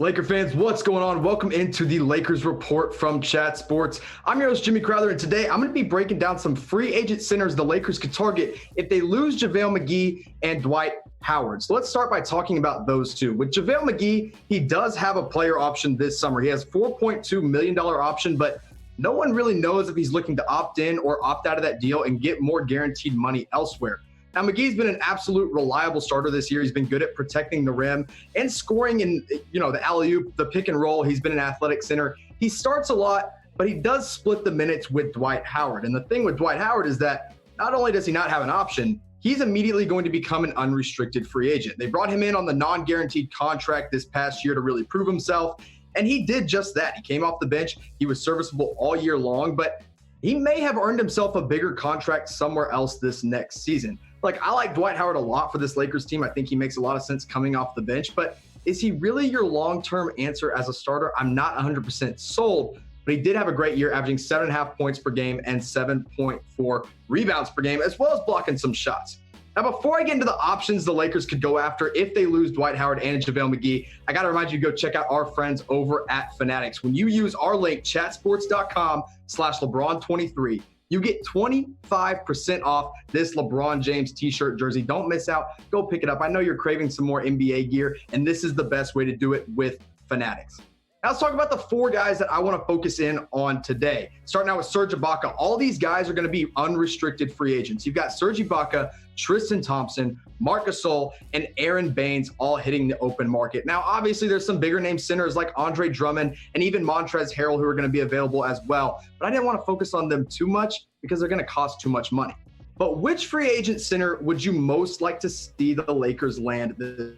Laker fans, what's going on? Welcome into the Lakers Report from Chat Sports. I'm your host, Jimmy Crowther, and today I'm going to be breaking down some free agent centers the Lakers could target if they lose JaVale McGee and Dwight Howard. So let's start by talking about those two. With JaVale McGee, he does have a player option this summer. He has $4.2 million option, but no one really knows if he's looking to opt in or opt out of that deal and get more guaranteed money elsewhere. Now, McGee's been an absolute reliable starter this year. He's been good at protecting the rim and scoring in, the alley-oop, the pick and roll. He's been an athletic center. He starts a lot, but he does split the minutes with Dwight Howard. And the thing with Dwight Howard is that not only does he not have an option, he's immediately going to become an unrestricted free agent. They brought him in on the non-guaranteed contract this past year to really prove himself, and he did just that. He came off the bench. He was serviceable all year long, but he may have earned himself a bigger contract somewhere else this next season. I like Dwight Howard a lot for this Lakers team. I think he makes a lot of sense coming off the bench, but is he really your long-term answer as a starter? I'm not 100% sold, but he did have a great year, averaging 7.5 points per game and 7.4 rebounds per game, as well as blocking some shots. Now, before I get into the options the Lakers could go after if they lose Dwight Howard and JaVale McGee, I got to remind you to go check out our friends over at Fanatics. When you use our link, chatsports.com/LeBron23, you get 25% off this LeBron James t-shirt jersey. Don't miss out. Go pick it up. I know you're craving some more NBA gear, and this is the best way to do it with Fanatics. Now let's talk about the four guys that I want to focus in on today. Starting out with Serge Ibaka. All these guys are going to be unrestricted free agents. You've got Serge Ibaka, Tristan Thompson, Marc Gasol, and Aaron Baynes all hitting the open market. Now, obviously, there's some bigger name centers like Andre Drummond and even Montrezl Harrell who are going to be available as well. But I didn't want to focus on them too much because they're going to cost too much money. But which free agent center would you most like to see the Lakers land this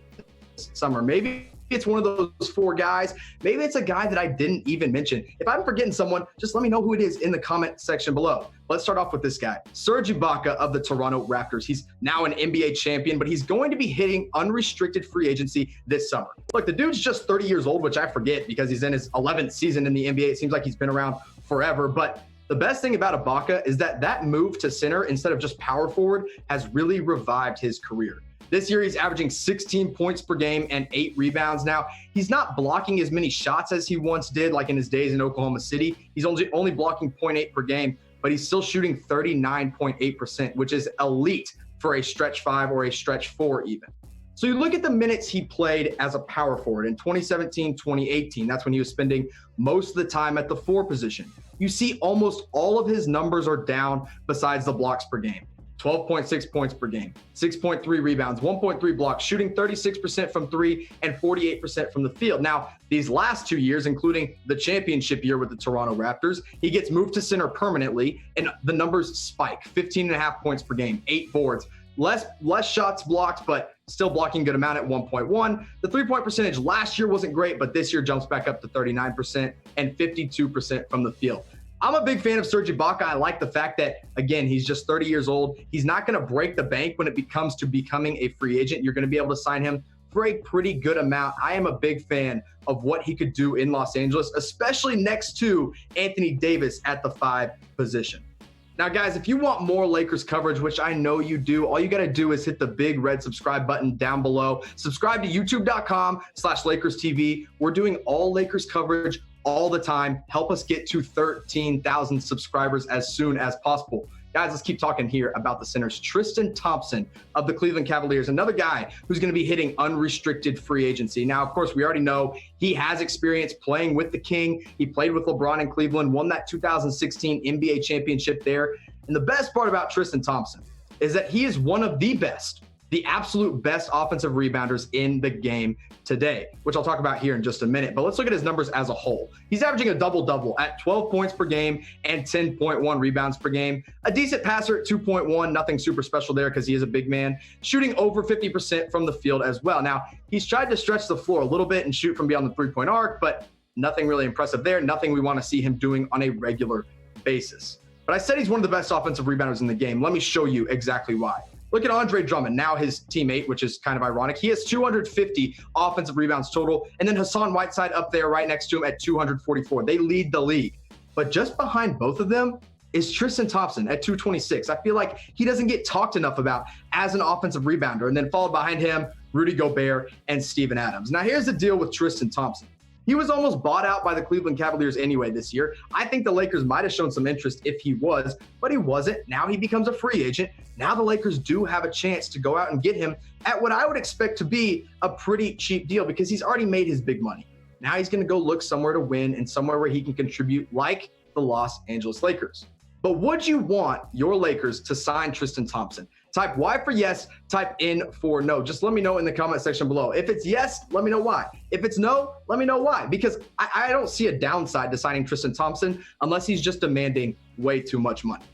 summer? Maybe it's one of those four guys. Maybe it's a guy that I didn't even mention. If I'm forgetting someone, just let me know who it is in the comment section below. Let's start off with this guy, Serge Ibaka of the Toronto Raptors. He's now an NBA champion, but he's going to be hitting unrestricted free agency this summer. Look, the dude's just 30 years old, which I forget because he's in his 11th season in the NBA. It seems like he's been around forever, but the best thing about Ibaka is that move to center instead of just power forward has really revived his career. This year, he's averaging 16 points per game and 8 rebounds. Now, he's not blocking as many shots as he once did, like in his days in Oklahoma City. He's only blocking 0.8 per game, but he's still shooting 39.8%, which is elite for a stretch 5 or a stretch 4 even. So you look at the minutes he played as a power forward in 2017, 2018. That's when he was spending most of the time at the 4 position. You see almost all of his numbers are down besides the blocks per game. 12.6 points per game, 6.3 rebounds, 1.3 blocks, shooting 36% from 3 and 48% from the field. Now, these last 2 years, including the championship year with the Toronto Raptors, he gets moved to center permanently, and the numbers spike. 15.5 points per game, 8 boards, less shots blocked, but still blocking a good amount at 1.1. The three-point percentage last year wasn't great, but this year jumps back up to 39% and 52% from the field. I'm a big fan of Serge Ibaka. I like the fact that, again, he's just 30 years old. He's not going to break the bank when it comes to becoming a free agent. You're going to be able to sign him for a pretty good amount. I am a big fan of what he could do in Los Angeles, especially next to Anthony Davis at the 5 position. Now, guys, if you want more Lakers coverage, which I know you do, all you got to do is hit the big red subscribe button down below. Subscribe to youtube.com/LakersTV. We're doing all Lakers coverage all the time. Help us get to 13,000 subscribers as soon as possible. Guys, let's keep talking here about the centers. Tristan Thompson of the Cleveland Cavaliers, another guy who's going to be hitting unrestricted free agency. Now, of course, we already know he has experience playing with the King. He played with LeBron in Cleveland, won that 2016 NBA championship there. And the best part about Tristan Thompson is that he is one of the best, the absolute best offensive rebounders in the game today, which I'll talk about here in just a minute. But let's look at his numbers as a whole. He's averaging a double-double at 12 points per game and 10.1 rebounds per game. A decent passer at 2.1, nothing super special there because he is a big man. Shooting over 50% from the field as well. Now, he's tried to stretch the floor a little bit and shoot from beyond the three-point arc, but nothing really impressive there. Nothing we want to see him doing on a regular basis. But I said he's one of the best offensive rebounders in the game. Let me show you exactly why. Look at Andre Drummond, now his teammate, which is kind of ironic. He has 250 offensive rebounds total, and then Hassan Whiteside up there right next to him at 244. They lead the league. But just behind both of them is Tristan Thompson at 226. I feel like he doesn't get talked enough about as an offensive rebounder. And then followed behind him, Rudy Gobert and Steven Adams. Now, here's the deal with Tristan Thompson. He was almost bought out by the Cleveland Cavaliers anyway this year. I think the Lakers might have shown some interest if he was, but he wasn't. Now he becomes a free agent. Now the Lakers do have a chance to go out and get him at what I would expect to be a pretty cheap deal because he's already made his big money. Now he's going to go look somewhere to win and somewhere where he can contribute like the Los Angeles Lakers. But would you want your Lakers to sign Tristan Thompson? Type Y for yes, type N for no. Just let me know in the comment section below. If it's yes, let me know why. If it's no, let me know why. Because I don't see a downside to signing Tristan Thompson unless he's just demanding way too much money.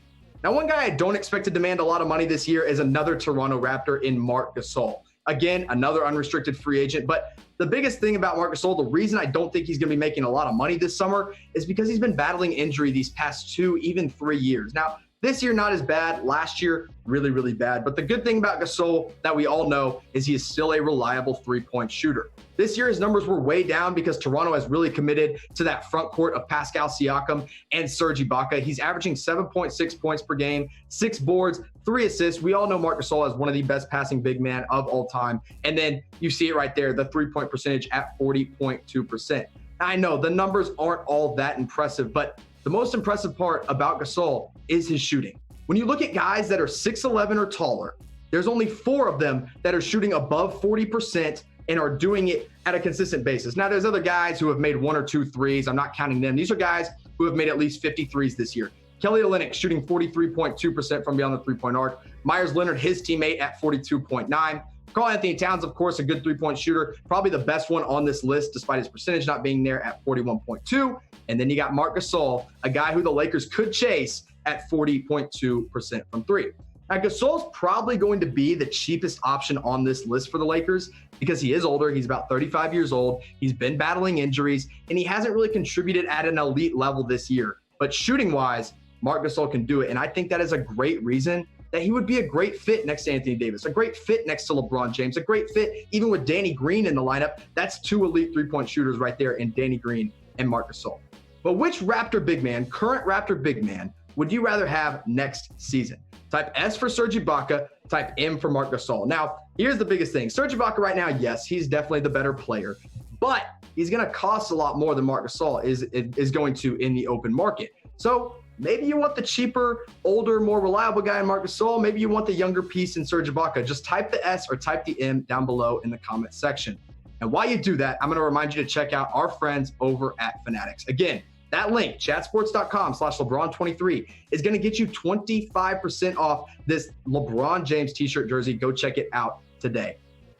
Now, one guy I don't expect to demand a lot of money this year is another Toronto Raptor in Marc Gasol. Again, another unrestricted free agent. But the biggest thing about Marc Gasol, the reason I don't think he's going to be making a lot of money this summer is because he's been battling injury these past 2, even 3 years. Now, this year, not as bad. Last year, really, really bad. But the good thing about Gasol that we all know is he is still a reliable three-point shooter. This year, his numbers were way down because Toronto has really committed to that front court of Pascal Siakam and Serge Ibaka. He's averaging 7.6 points per game, 6 boards, 3 assists. We all know Marc Gasol is one of the best passing big men of all time. And then you see it right there, the three-point percentage at 40.2%. I know the numbers aren't all that impressive, but the most impressive part about Gasol is his shooting. When you look at guys that are 6'11 or taller, there's only 4 of them that are shooting above 40% and are doing it at a consistent basis. Now, there's other guys who have made 1 or 2 threes. I'm not counting them. These are guys who have made at least 50 threes this year. Kelly Olynyk shooting 43.2% from beyond the three-point arc. Myers Leonard, his teammate, at 42.9%. Karl-Anthony Towns, of course, a good three-point shooter, probably the best one on this list despite his percentage not being there at 41.2%. And then you got Marc Gasol, a guy who the Lakers could chase at 40.2% from 3. Now, Gasol's probably going to be the cheapest option on this list for the Lakers because he is older. He's about 35 years old. He's been battling injuries, and he hasn't really contributed at an elite level this year. But shooting-wise, Marc Gasol can do it, and I think that is a great reason that he would be a great fit next to Anthony Davis, a great fit next to LeBron James, a great fit even with Danny Green in the lineup. That's 2 elite three-point shooters right there in Danny Green and Marc Gasol. But which Raptor big man, current Raptor big man, would you rather have next season? Type S for Serge Ibaka, type M for Marc Gasol. Now, here's the biggest thing. Serge Ibaka right now, yes, he's definitely the better player, but he's going to cost a lot more than Marc Gasol is going to in the open market. So maybe you want the cheaper, older, more reliable guy in Marc Gasol. Maybe you want the younger piece in Serge Ibaka. Just type the S or type the M down below in the comment section. And while you do that, I'm going to remind you to check out our friends over at Fanatics. Again, that link, chatsports.com/LeBron23, is going to get you 25% off this LeBron James t-shirt jersey. Go check it out today.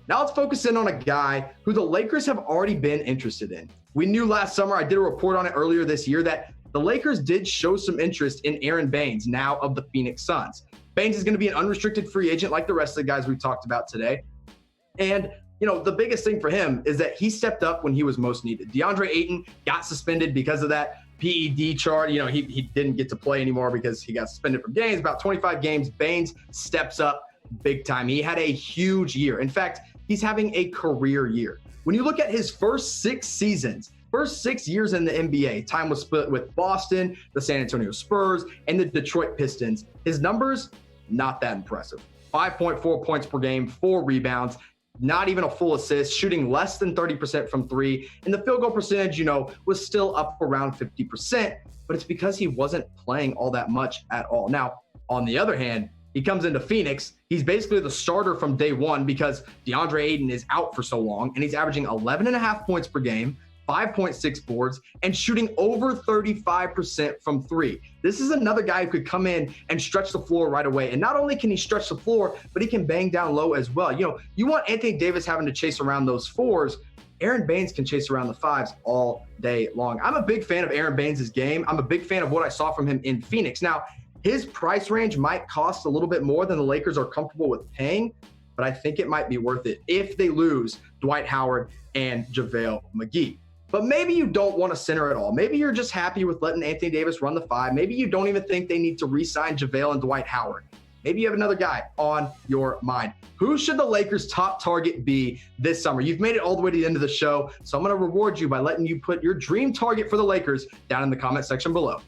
Now let's focus in on a guy who the Lakers have already been interested in. We knew last summer, I did a report on it earlier this year, that the Lakers did show some interest in Aaron Baynes, now of the Phoenix Suns. Baynes is going to be an unrestricted free agent like the rest of the guys we've talked about today. And you know, the biggest thing for him is that he stepped up when he was most needed. DeAndre Ayton got suspended because of that PED chart. You know, he didn't get to play anymore because he got suspended from games, about 25 games. Baynes steps up big time. He had a huge year. In fact, he's having a career year. When you look at his first 6 seasons, first 6 years in the NBA, time was split with Boston, the San Antonio Spurs, and the Detroit Pistons. His numbers, not that impressive. 5.4 points per game, 4 rebounds, not even a full assist, shooting less than 30% from 3. And the field goal percentage, you know, was still up around 50%, but it's because he wasn't playing all that much at all. Now, on the other hand, he comes into Phoenix. He's basically the starter from day one because DeAndre Ayton is out for so long, and he's averaging 11.5 points per game, 5.6 boards, and shooting over 35% from 3. This is another guy who could come in and stretch the floor right away. And not only can he stretch the floor, but he can bang down low as well. You know, you want Anthony Davis having to chase around those 4s. Aaron Baynes can chase around the 5s all day long. I'm a big fan of Aaron Baynes' game. I'm a big fan of what I saw from him in Phoenix. Now, his price range might cost a little bit more than the Lakers are comfortable with paying, but I think it might be worth it if they lose Dwight Howard and JaVale McGee. But maybe you don't want a center at all. Maybe you're just happy with letting Anthony Davis run the 5. Maybe you don't even think they need to re-sign JaVale and Dwight Howard. Maybe you have another guy on your mind. Who should the Lakers' top target be this summer? You've made it all the way to the end of the show, so I'm going to reward you by letting you put your dream target for the Lakers down in the comment section below.